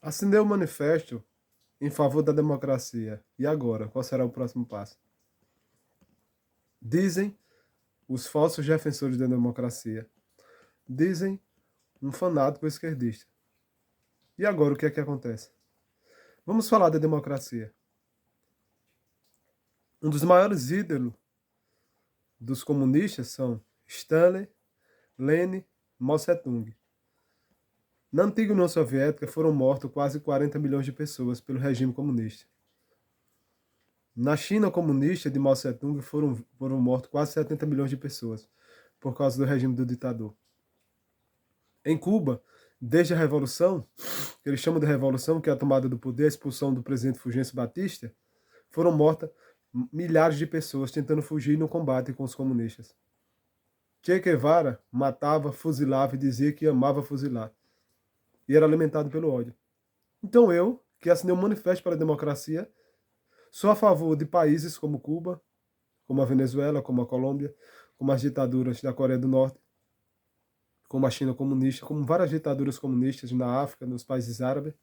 Assinei o manifesto em favor da democracia. E agora? Qual será o próximo passo? Dizem os falsos defensores da democracia. Dizem um fanático esquerdista. E agora o que é que acontece? Vamos falar da democracia. Um dos maiores ídolos dos comunistas são Stalin, Lenin, Mao Tse-tung. Na antiga União Soviética foram mortos quase 40 milhões de pessoas pelo regime comunista. Na China comunista de Mao Tse-tung foram mortos quase 70 milhões de pessoas por causa do regime do ditador. Em Cuba, desde a Revolução, que eles chamam de Revolução, que é a tomada do poder, a expulsão do presidente Fulgêncio Batista, foram mortas milhares de pessoas tentando fugir no combate com os comunistas. Che Guevara matava, fuzilava e dizia que amava fuzilar. E era alimentado pelo ódio. Então eu, que assinei um manifesto para a democracia, sou a favor de países como Cuba, como a Venezuela, como a Colômbia, como as ditaduras da Coreia do Norte, como a China comunista, como várias ditaduras comunistas na África, nos países árabes,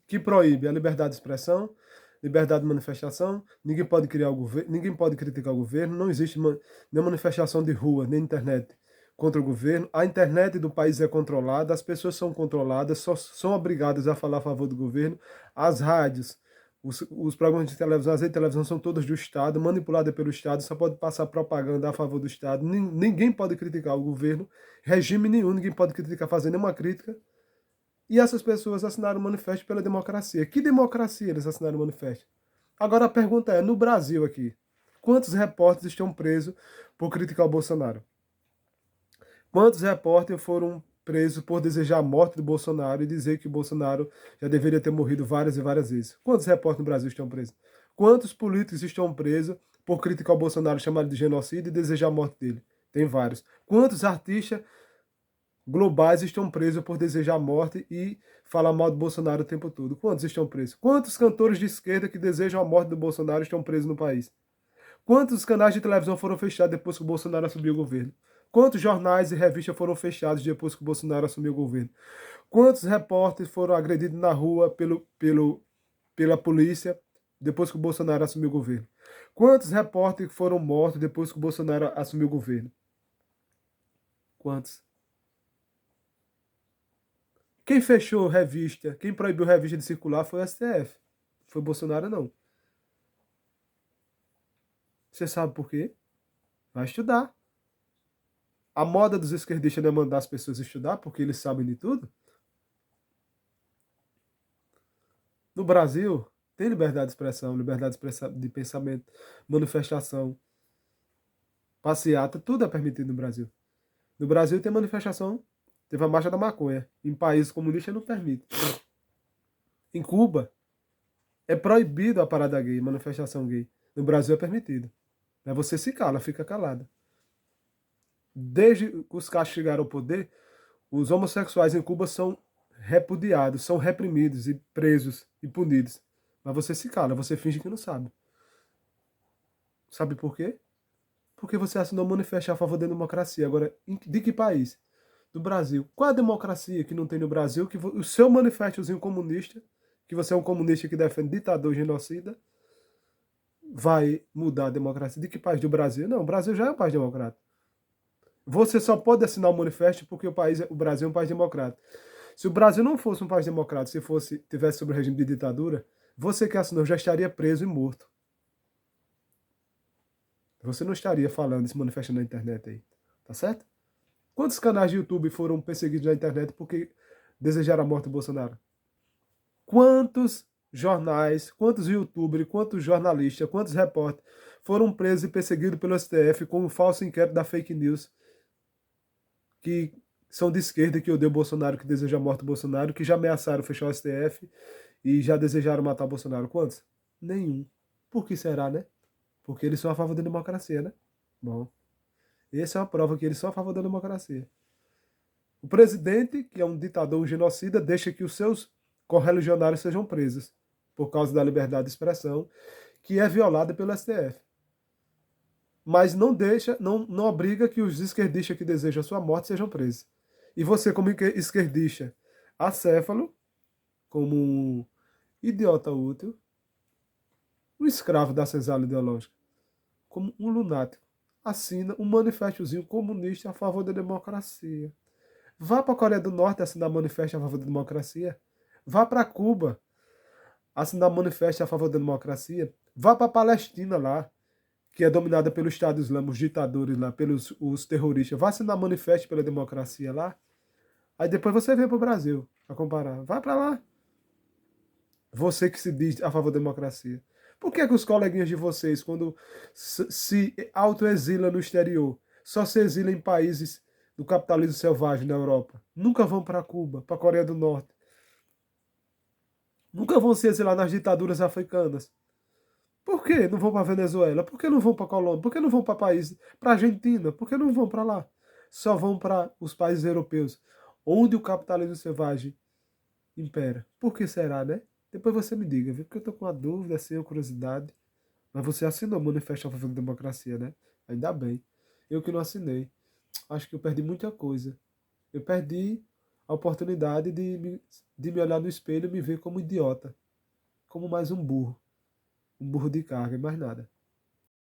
que proíbe a liberdade de expressão, liberdade de manifestação, ninguém pode criar o governo, ninguém pode criticar o governo, não existe nem manifestação de rua, nem internet contra o governo. A internet do país é controlada, as pessoas são controladas, só são obrigadas a falar a favor do governo, as rádios, os programas de televisão, as redes de televisão são todas do Estado, manipuladas pelo Estado, só pode passar propaganda a favor do Estado, ninguém pode criticar o governo, regime nenhum, ninguém pode criticar, fazer nenhuma crítica. E essas pessoas assinaram o manifesto pela democracia. Que democracia eles assinaram o manifesto? Agora a pergunta é, no Brasil aqui, quantos repórteres estão presos por criticar o Bolsonaro? Quantos repórteres foram presos por desejar a morte do Bolsonaro e dizer que o Bolsonaro já deveria ter morrido várias e várias vezes? Quantos repórteres no Brasil estão presos? Quantos políticos estão presos por criticar o Bolsonaro, chamar ele de genocida e desejar a morte dele? Tem vários. Quantos artistas globais estão presos por desejar a morte e falar mal do Bolsonaro o tempo todo? Quantos estão presos? Quantos cantores de esquerda que desejam a morte do Bolsonaro estão presos no país? Quantos canais de televisão foram fechados depois que o Bolsonaro assumiu o governo? Quantos jornais e revistas foram fechados depois que o Bolsonaro assumiu o governo? Quantos repórteres foram agredidos na rua pela polícia depois que o Bolsonaro assumiu o governo? Quantos repórteres foram mortos depois que o Bolsonaro assumiu o governo? Quantos? Quem fechou revista, quem proibiu revista de circular foi o STF. Foi Bolsonaro, não. Você sabe por quê? Vai estudar. A moda dos esquerdistas não é mandar as pessoas estudar porque eles sabem de tudo. No Brasil, tem liberdade de expressão, liberdade de pensamento, manifestação, passeata, tudo é permitido no Brasil. No Brasil tem manifestação, teve a marcha da maconha. Em países comunistas não permite. Em Cuba, é proibido a parada gay, manifestação gay. No Brasil é permitido. Mas você se cala, fica calado. Desde que os cachos chegaram ao poder, os homossexuais em Cuba são repudiados, são reprimidos e presos e punidos. Mas você se cala, você finge que não sabe. Sabe por quê? Porque você assinou um manifesto a favor da democracia. Agora, de que país? Do Brasil. Qual a democracia que não tem no Brasil? Que o seu manifestozinho comunista, que você é um comunista que defende ditador genocida, vai mudar a democracia. De que país? Do Brasil? Não, o Brasil já é um país democrático. Você só pode assinar o manifesto porque o Brasil é um país democrático. Se o Brasil não fosse um país democrático, se tivesse sob o regime de ditadura, você que assinou já estaria preso e morto. Você não estaria falando, se manifestando na internet aí. Tá certo? Quantos canais de YouTube foram perseguidos na internet porque desejaram a morte do Bolsonaro? Quantos jornais, quantos youtubers, quantos jornalistas, quantos repórteres foram presos e perseguidos pelo STF com um falso inquérito da fake news, que são de esquerda, que odeiam o Bolsonaro, que desejam a morte do Bolsonaro, que já ameaçaram fechar o STF e já desejaram matar o Bolsonaro? Quantos? Nenhum. Por que será, né? Porque eles são a favor da democracia, né? Bom, essa é uma prova que eles são a favor da democracia. O presidente, que é um ditador, um genocida, deixa que os seus correligionários sejam presos por causa da liberdade de expressão, que é violada pelo STF. Mas não deixa, não obriga que os esquerdistas que desejam a sua morte sejam presos. E você, como esquerdista acéfalo, como um idiota útil, um escravo da senzala ideológica, como um lunático. Assina um manifestozinho comunista a favor da democracia. Vá para a Coreia do Norte assinar manifesto a favor da democracia. Vá para Cuba assinar manifesto a favor da democracia. Vá para a Palestina lá, que é dominada pelo Estado Islâmico, os ditadores lá, pelos os terroristas. Vá assinar manifesto pela democracia lá. Aí depois você vem para o Brasil para comparar. Vá para lá. Você que se diz a favor da democracia. Por que, é que os coleguinhas de vocês, quando se autoexilam no exterior, só se exilam em países do capitalismo selvagem na Europa? Nunca vão para Cuba, para a Coreia do Norte. Nunca vão se exilar nas ditaduras africanas. Por que não vão para Venezuela? Por que não vão para Colômbia? Por que não vão para países, para Argentina? Por que não vão para lá? Só vão para os países europeus, onde o capitalismo selvagem impera. Por que será, né? Depois você me diga, viu? Porque eu tô com uma dúvida, assim, uma curiosidade. Mas você assinou o Manifesto a favor da democracia, né? Ainda bem. Eu que não assinei. Acho que eu perdi muita coisa. Eu perdi a oportunidade de me olhar no espelho e me ver como idiota. Como mais um burro. Um burro de carga e mais nada.